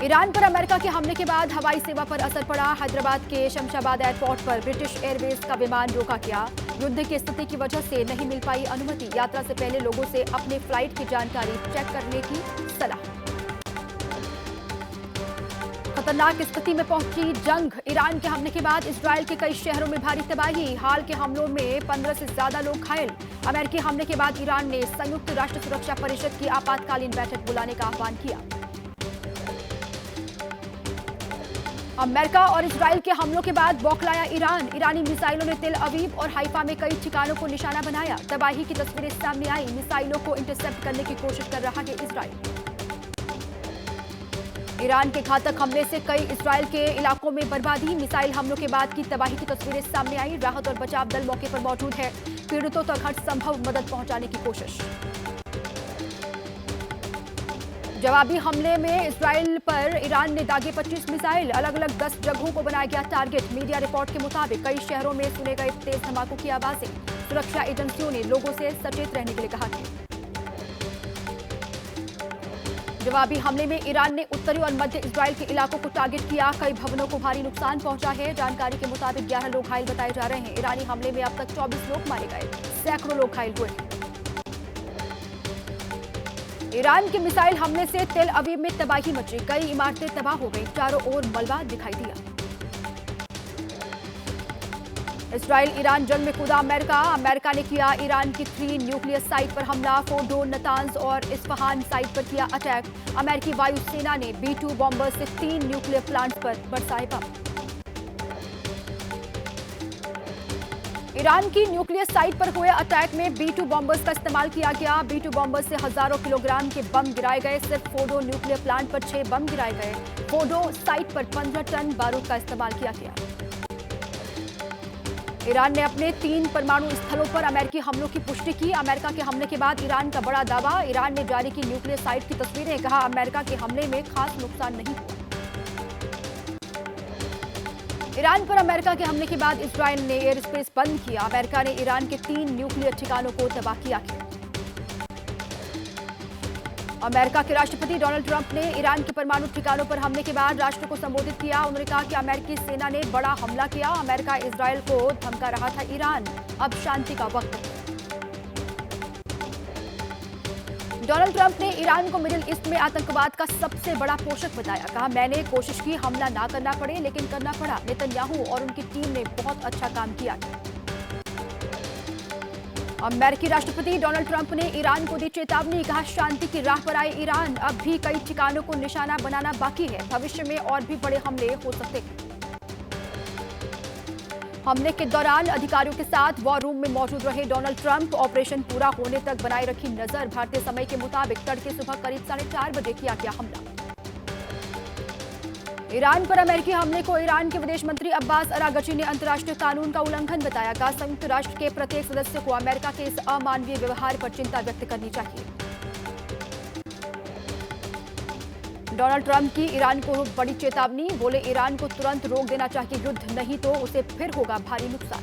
Iran पर America के हमले के बाद हवाई सेवा पर असर पड़ा। हैदराबाद के शमशाबाद एयरपोर्ट पर ब्रिटिश एयरवेज का विमान रोका गया। युद्ध की स्थिति की वजह से नहीं मिल पाई अनुमति। यात्रा से पहले लोगों से अपने फ्लाइट की जानकारी चेक करने की सलाह। खतरनाक स्थिति में पहुंची जंग। ईरान के हमले के बाद इजरायल के कई शहरों में भारी तबाही। हाल के हमलों में 15 से ज्यादा लोग घायल। अमेरिकी हमले के बाद ईरान ने संयुक्त राष्ट्र सुरक्षा परिषद की आपातकालीन बैठक बुलाने का आह्वान किया। अमेरिका और इजरायल के हमलों के बाद बौखलाया ईरान। ईरानी मिसाइलों ने तेल अवीव और हाइफा में कई ठिकानों को निशाना बनाया। तबाही की तस्वीरें सामने आई। मिसाइलों को इंटरसेप्ट करने की कोशिश कर रहा है इजरायल। ईरान के घातक हमले से कई इजरायल के इलाकों में बर्बादी। मिसाइल हमलों के बाद की तबाही की तस्वीरें सामने आई। राहत और बचाव दल मौके पर मौजूद है। पीड़ितों तक हर संभव मदद पहुंचाने की कोशिश। जवाबी हमले में इजरायल पर ईरान ने दागे 25 मिसाइल। अलग अलग 10 जगहों को बनाया गया टारगेट। मीडिया रिपोर्ट के मुताबिक कई शहरों में सुने गए तेज धमाकों की आवाजें। सुरक्षा एजेंसियों ने लोगों से सचेत रहने के लिए कहा है। जवाबी हमले में ईरान ने उत्तरी और मध्य इजरायल के इलाकों को टारगेट किया। कई भवनों को भारी नुकसान पहुंचा है। जानकारी के मुताबिक 11 लोग घायल बताए जा रहे हैं। ईरानी हमले में अब तक 24 लोग मारे गए, सैकड़ों लोग घायल हुए हैं। ईरान के मिसाइल हमले से तेल अवीव में तबाही मची। कई इमारतें तबाह हो गई। चारों ओर मलबा दिखाई दिया। इजरायल ईरान जंग में कूदा अमेरिका ने किया ईरान की 3 न्यूक्लियर साइट पर हमला। फोर्डो, नतांज और इस्फहान साइट पर किया अटैक। अमेरिकी वायुसेना ने B-2 बॉम्बर से 3 न्यूक्लियर प्लांट पर बरसाए बम। ईरान की न्यूक्लियर साइट पर हुए अटैक में B-2 बॉम्बर्स का इस्तेमाल किया गया। B-2 बॉम्बर्स से हजारों किलोग्राम के बम गिराए गए। सिर्फ फोर्डो न्यूक्लियर प्लांट पर 6 बम गिराए गए। फोर्डो साइट पर 15 टन बारूद का इस्तेमाल किया गया। ईरान ने अपने 3 परमाणु स्थलों पर अमेरिकी हमलों की पुष्टि की। अमेरिका के हमले के बाद ईरान का बड़ा दावा। ईरान ने जारी की न्यूक्लियर साइट की तस्वीरें। कहा, अमेरिका के हमले में खास नुकसान नहीं हुआ। ईरान पर अमेरिका के हमले के बाद इजरायल ने एयर स्पेस बंद किया। अमेरिका ने ईरान के 3 न्यूक्लियर ठिकानों को तबाह किया। अमेरिका के राष्ट्रपति डोनाल्ड ट्रंप ने ईरान के परमाणु ठिकानों पर हमले के बाद राष्ट्र को संबोधित किया। उन्होंने कहा कि अमेरिकी सेना ने बड़ा हमला किया। अमेरिका इजरायल को धमका रहा था ईरान अब शांति का वक्त है। डोनाल्ड ट्रंप ने ईरान को मिडिल ईस्ट में आतंकवाद का सबसे बड़ा पोषक बताया। कहा, मैंने कोशिश की हमला ना करना पड़े, लेकिन करना पड़ा। नेतन्याहू और उनकी टीम ने बहुत अच्छा काम किया। अमेरिकी राष्ट्रपति डोनाल्ड ट्रंप ने ईरान को दी चेतावनी। कहा, शांति की राह पर आए ईरान अब भी कई ठिकानों को निशाना बनाना बाकी है। भविष्य में और भी बड़े हमले हो सकते हैं। हमले के दौरान अधिकारियों के साथ वॉर रूम में मौजूद रहे डोनाल्ड ट्रंप। ऑपरेशन पूरा होने तक बनाए रखी नजर। भारतीय समय के मुताबिक तड़के सुबह करीब 4:30 बजे किया गया हमला। ईरान पर अमेरिकी हमले को ईरान के विदेश मंत्री अब्बास अरागची ने अंतर्राष्ट्रीय कानून का उल्लंघन बताया। कहा, संयुक्त राष्ट्र के प्रत्येक सदस्य को अमेरिका के इस अमानवीय व्यवहार पर चिंता व्यक्त करनी चाहिए। डोनाल्ड ट्रंप की ईरान को बड़ी चेतावनी। बोले, ईरान को तुरंत रोक देना चाहिए युद्ध, नहीं तो उसे फिर होगा भारी नुकसान।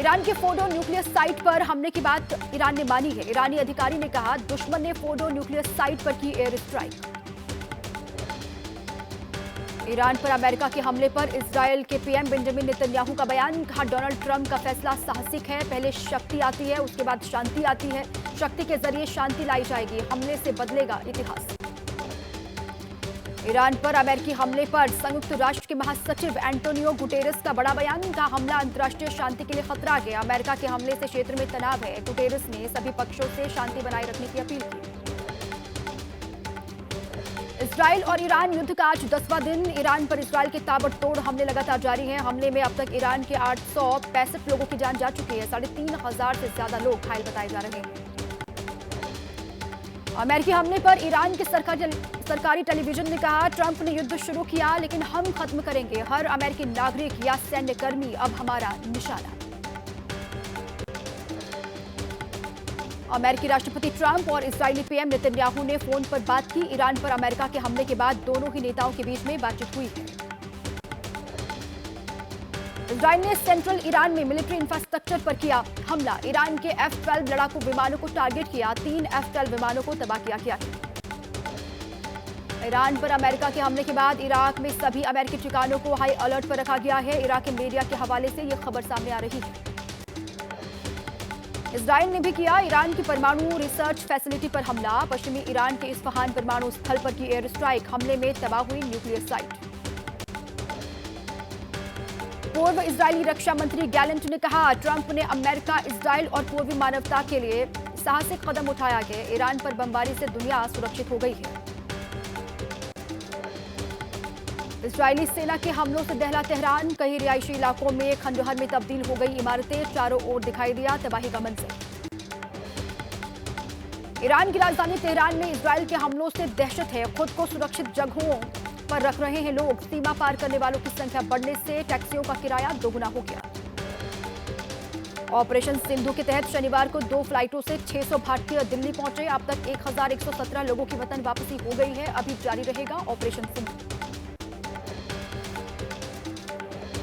ईरान के फोर्डो न्यूक्लियर साइट पर हमले की बात ईरान ने मानी है। ईरानी अधिकारी ने कहा, दुश्मन ने फोर्डो न्यूक्लियर साइट पर की एयर स्ट्राइक। ईरान पर अमेरिका के हमले पर इजरायल के पीएम बेंजामिन नेतन्याहू का बयान। कहा, डोनाल्ड ट्रंप का फैसला साहसिक है। पहले शक्ति आती है, उसके बाद शांति आती है। शक्ति के जरिए शांति लाई जाएगी। हमले से बदलेगा इतिहास। ईरान पर अमेरिकी हमले पर संयुक्त राष्ट्र के महासचिव एंटोनियो गुटेरेस का बड़ा बयान। का हमला अंतर्राष्ट्रीय शांति के लिए खतरा है। अमेरिका के हमले से क्षेत्र में तनाव है। गुटेरेस ने सभी पक्षों से शांति बनाए रखने की अपील की। इजरायल और ईरान युद्ध का आज 10वां दिन। ईरान पर इजरायल के ताबड़तोड़ हमले लगातार जारी हैं। हमले में अब तक ईरान के 865 लोगों की जान जा चुकी है। 3,500 से ज्यादा लोग घायल बताए जा रहे हैं। अमेरिकी हमले पर ईरान के सरकारी टेलीविजन ने कहा, ट्रंप ने युद्ध शुरू किया, लेकिन हम खत्म करेंगे। हर अमेरिकी नागरिक या सैन्य कर्मी अब हमारा निशाना। अमेरिकी राष्ट्रपति ट्रंप और इजरायली पीएम नेतन्याहू ने फोन पर बात की। ईरान पर अमेरिका के हमले के बाद दोनों ही नेताओं के बीच में बातचीत हुई है। इजरायल ने सेंट्रल ईरान में मिलिट्री इंफ्रास्ट्रक्चर पर किया हमला। ईरान के F-12 लड़ाकू विमानों को टारगेट किया। 3 F-12 विमानों को तबाह किया गया। ईरान पर अमेरिका के हमले के बाद इराक में सभी अमेरिकी ठिकानों को हाई अलर्ट पर रखा गया है। इराकी मीडिया के हवाले से यह खबर सामने आ रही है। इजराइल ने भी किया ईरान की परमाणु रिसर्च फैसिलिटी पर हमला। पश्चिमी ईरान के इस्फहान परमाणु स्थल पर की एयर स्ट्राइक, हमले में तबाह हुई न्यूक्लियर साइट। पूर्व इजरायली रक्षा मंत्री गैलेंट ने कहा, ट्रंप ने अमेरिका, इजराइल और पूर्वी मानवता के लिए साहसिक कदम उठाया है। ईरान पर बमबारी से दुनिया सुरक्षित हो गई है। इजरायली सेना के हमलों से दहला तेहरान, कई रिहायशी इलाकों में खंडहर में तब्दील हो गई इमारतें, चारों ओर दिखाई दिया तबाही का मंजर। ईरान की राजधानी तेहरान में इजरायल के हमलों से दहशत है। खुद को सुरक्षित जगहों पर रख रहे हैं लोग। सीमा पार करने वालों की संख्या बढ़ने से टैक्सियों का किराया दोगुना हो गया। ऑपरेशन सिंधु के तहत शनिवार को 2 फ्लाइटों से 600 भारतीय दिल्ली पहुंचे। अब तक 1117 लोगों की वतन वापसी हो गई है। अभी जारी रहेगा ऑपरेशन सिंधु।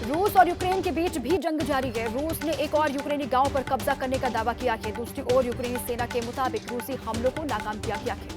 रूस और यूक्रेन के बीच भी जंग जारी है। रूस ने एक और यूक्रेनी गांव पर कब्जा करने का दावा किया है। दूसरी ओर यूक्रेनी सेना के मुताबिक रूसी हमलों को नाकाम किया गया है।